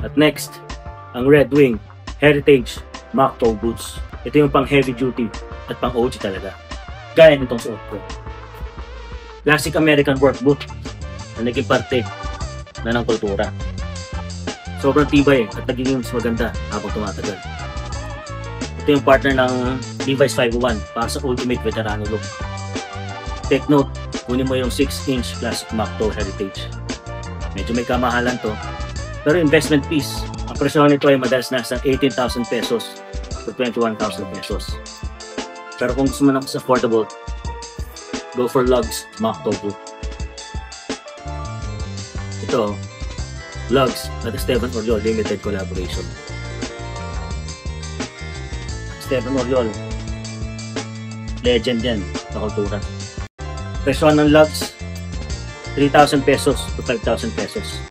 At next, ang Red Wing Heritage Mach 12 boots. Ito yung pang heavy duty at pang OG talaga. Gaya nitong suot ko. Classic American work boot na naging parte na ng kultura. Sobrang tibay at nagiging mas maganda habang tumatagal. Ito yung partner ng Levi's 501 para sa ultimate veterano look. Take note, kunin mo yung 6-inch classic Mach 2 Heritage. Medyo may kamahalan to, pero investment piece. Ang presyo nito ay madalas nasa 18,000 pesos to 21,000 pesos. Pero kung gusto mo na mas affordable, go for Lugs Mach 2 boot. Ito, Lugs at Esteban Oriol limited collaboration. Esteban Oriol, legend yan sa kultura. Presyo ng Lugs, 3,000 pesos to 5,000 pesos.